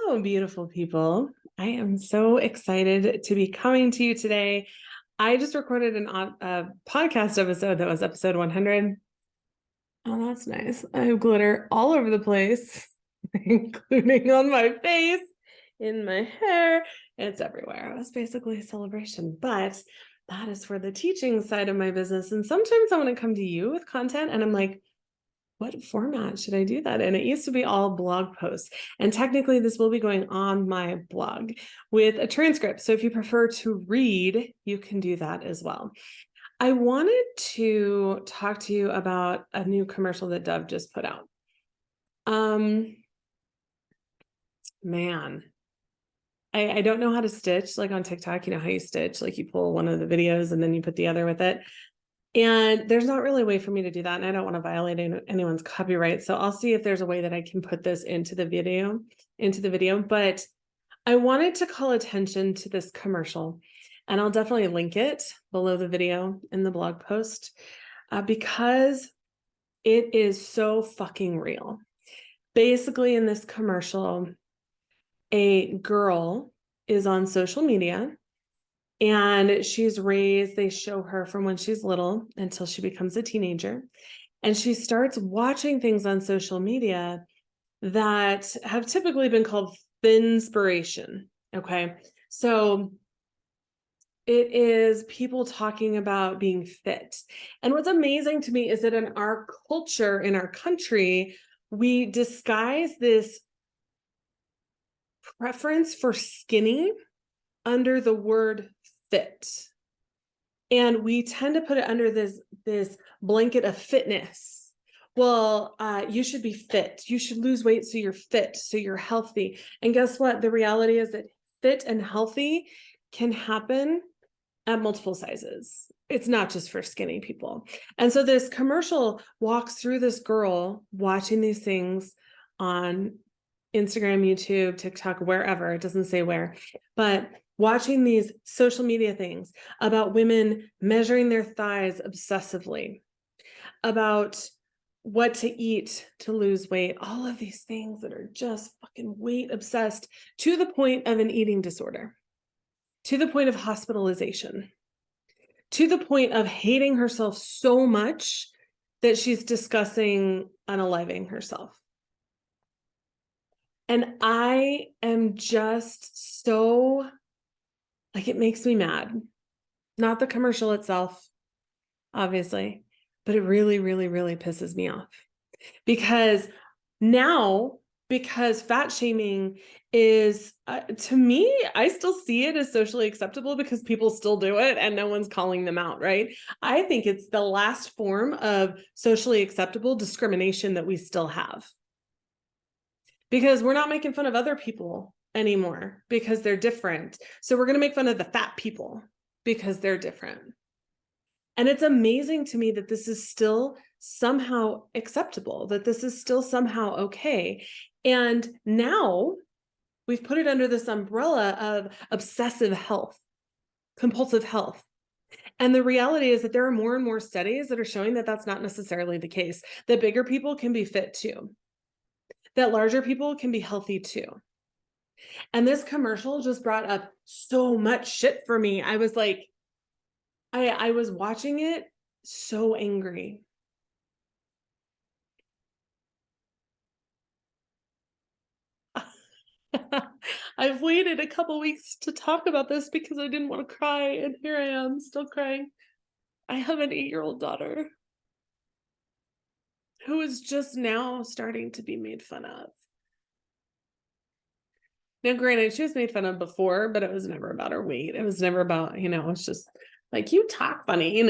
Hello, beautiful people. I am so excited to be coming to you today. I just recorded a podcast episode that was episode 100. Oh, that's nice. I have glitter all over the place, including on my face, in my hair. It's everywhere. It was basically a celebration, but that is for the teaching side of my business. And sometimes I want to come to you with content and I'm like, what format should I do that in? It used to be all blog posts. And technically this will be going on my blog with a transcript. So if you prefer to read, you can do that as well. I wanted to talk to you about a new commercial that Dove just put out. Man, I don't know how to stitch like on TikTok. You know how you stitch, like you pull one of the videos and then you put the other with it. And there's not really a way for me to do that. And I don't want to violate anyone's copyright. So I'll see if there's a way that I can put this into the video. But I wanted to call attention to this commercial. And I'll definitely link it below the video in the blog post because it is so fucking real. Basically, in this commercial, a girl is on social media. And she's raised, they show her from when she's little until she becomes a teenager. And she starts watching things on social media that have typically been called thinspiration. Okay. So it is people talking about being fit. And what's amazing to me is that in our culture, in our country, we disguise this preference for skinny under the word fit. And we tend to put it under this blanket of fitness. Well, you should be fit. You should lose weight so you're fit, so you're healthy. And guess what? The reality is that fit and healthy can happen at multiple sizes. It's not just for skinny people. And so this commercial walks through this girl watching these things on Instagram, YouTube, TikTok, wherever. It doesn't say where, but watching these social media things about women measuring their thighs obsessively, about what to eat to lose weight, all of these things that are just fucking weight obsessed to the point of an eating disorder, to the point of hospitalization, to the point of hating herself so much that she's discussing unaliving herself. And I am just so, like, it makes me mad. Not the commercial itself, obviously, but it really, really, really pisses me off. Because fat shaming is, to me, I still see it as socially acceptable because people still do it and no one's calling them out, right? I think it's the last form of socially acceptable discrimination that we still have. Because we're not making fun of other people anymore because they're different. So we're going to make fun of the fat people because they're different. And it's amazing to me that this is still somehow acceptable, that this is still somehow okay. And now we've put it under this umbrella of obsessive health, compulsive health. And the reality is that there are more and more studies that are showing that that's not necessarily the case, that bigger people can be fit too, that larger people can be healthy too. And this commercial just brought up so much shit for me. I was like, I was watching it so angry. I've waited a couple weeks to talk about this because I didn't want to cry, and here I am still crying. I have an 8-year-old daughter who is just now starting to be made fun of. Now, granted, she was made fun of before, but it was never about her weight. It was never about, it's just like, you talk funny,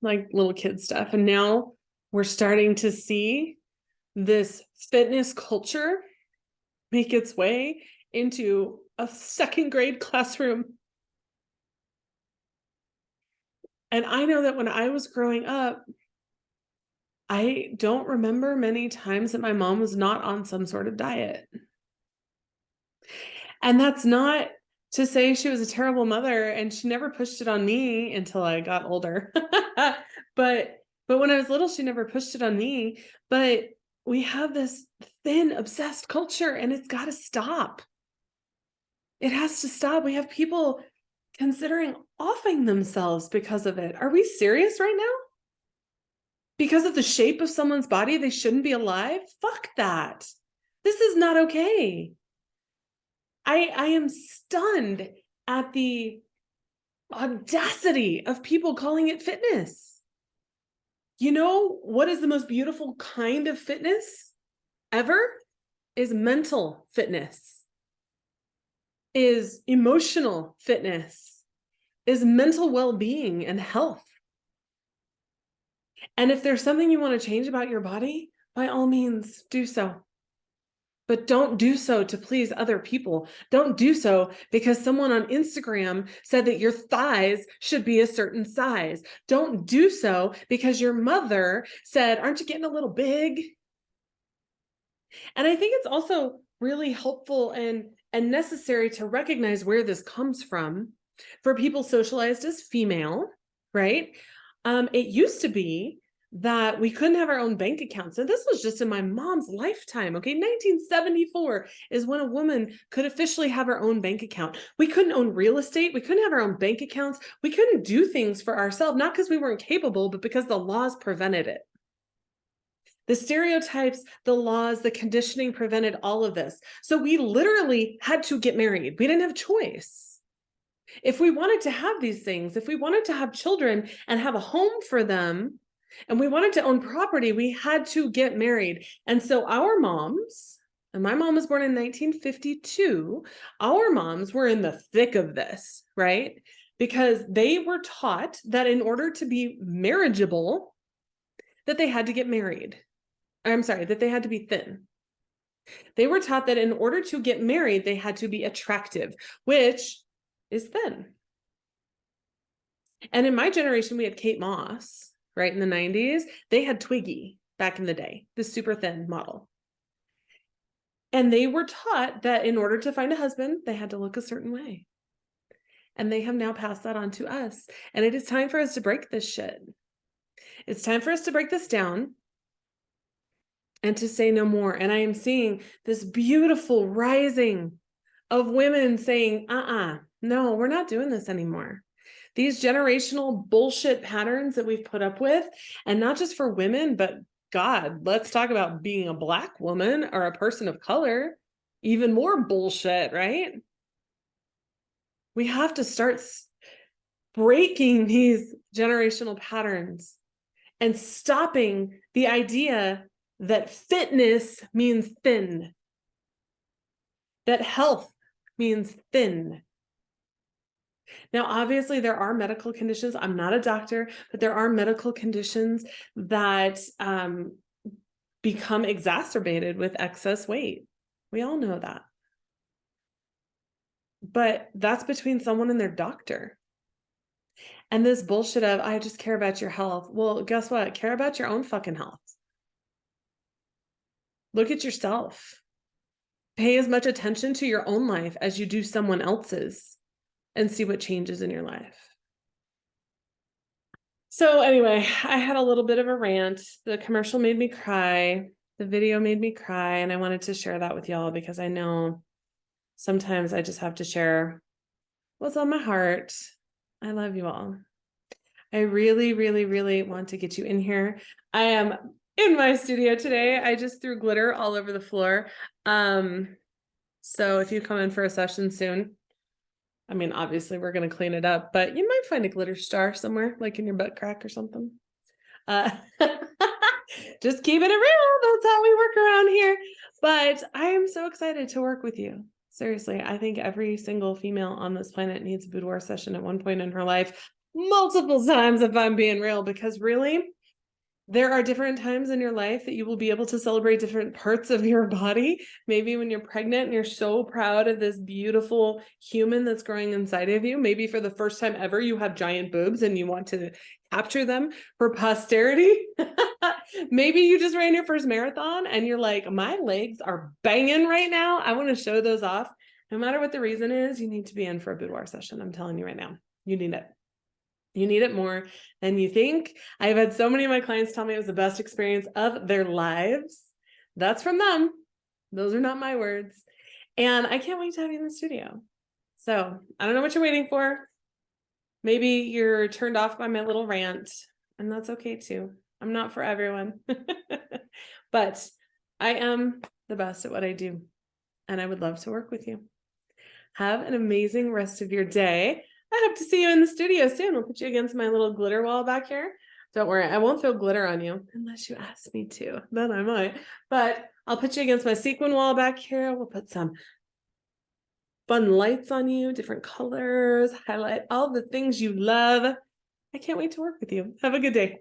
like little kid stuff. And now we're starting to see this fitness culture make its way into a second grade classroom. And I know that when I was growing up, I don't remember many times that my mom was not on some sort of diet. And that's not to say she was a terrible mother, and she never pushed it on me until I got older. But when I was little, she never pushed it on me. But we have this thin, obsessed culture, and it's got to stop. It has to stop. We have people considering offing themselves because of it. Are we serious right now? Because of the shape of someone's body, they shouldn't be alive? Fuck that. This is not okay. I am stunned at the audacity of people calling it fitness. You know what is the most beautiful kind of fitness ever? Is mental fitness, is emotional fitness, is mental well-being and health. And if there's something you want to change about your body, by all means, do so. But don't do so to please other people. Don't do so because someone on Instagram said that your thighs should be a certain size. Don't do so because your mother said, aren't you getting a little big? And I think it's also really helpful and necessary to recognize where this comes from for people socialized as female, right? It used to be that we couldn't have our own bank accounts. And this was just in my mom's lifetime, okay? 1974 is when a woman could officially have her own bank account. We couldn't own real estate. We couldn't have our own bank accounts. We couldn't do things for ourselves, not because we weren't capable, but because the laws prevented it. The stereotypes, the laws, the conditioning prevented all of this. So we literally had to get married. We didn't have a choice. If we wanted to have these things, if we wanted to have children and have a home for them, and we wanted to own property, we had to get married. And so our moms, and my mom was born in 1952, our moms were in the thick of this, right? Because they were taught that in order to be marriageable, that they had to get married. I'm sorry, that they had to be thin. They were taught that in order to get married, they had to be attractive, which is thin. And in my generation, we had Kate Moss, right, in the 90s. They had Twiggy back in the day, the super thin model. And they were taught that in order to find a husband, they had to look a certain way. And they have now passed that on to us. And it is time for us to break this shit. It's time for us to break this down and to say no more. And I am seeing this beautiful rising of women saying, no, we're not doing this anymore. These generational bullshit patterns that we've put up with, and not just for women, but God, let's talk about being a Black woman or a person of color, even more bullshit, right? We have to start breaking these generational patterns and stopping the idea that fitness means thin, that health means thin. Now, obviously, there are medical conditions. I'm not a doctor, but there are medical conditions that become exacerbated with excess weight. We all know that. But that's between someone and their doctor. And this bullshit of, I just care about your health. Well, guess what? Care about your own fucking health. Look at yourself. Pay as much attention to your own life as you do someone else's, and see what changes in your life. So anyway, I had a little bit of a rant. The commercial made me cry. The video made me cry. And I wanted to share that with y'all because I know sometimes I just have to share what's on my heart. I love you all. I really, really, really want to get you in here. I am in my studio today. I just threw glitter all over the floor. So if you come in for a session soon, I mean, obviously we're going to clean it up, but you might find a glitter star somewhere, like in your butt crack or something. Just keeping it real. That's how we work around here. But I am so excited to work with you. Seriously, I think every single female on this planet needs a boudoir session at one point in her life, multiple times if I'm being real, because really, there are different times in your life that you will be able to celebrate different parts of your body. Maybe when you're pregnant and you're so proud of this beautiful human that's growing inside of you. Maybe for the first time ever, you have giant boobs and you want to capture them for posterity. Maybe you just ran your first marathon and you're like, my legs are banging right now. I want to show those off. No matter what the reason is, you need to be in for a boudoir session. I'm telling you right now, you need it. You need it more than you think. I've had so many of my clients tell me it was the best experience of their lives. That's from them. Those are not my words. And I can't wait to have you in the studio. So I don't know what you're waiting for. Maybe you're turned off by my little rant, and that's okay too. I'm not for everyone, but I am the best at what I do, and I would love to work with you. Have an amazing rest of your day. I hope to see you in the studio soon. I'll put you against my little glitter wall back here. Don't worry, I won't throw glitter on you unless you ask me to. Then I might. But I'll put you against my sequin wall back here. We'll put some fun lights on you, different colors, highlight all the things you love. I can't wait to work with you. Have a good day.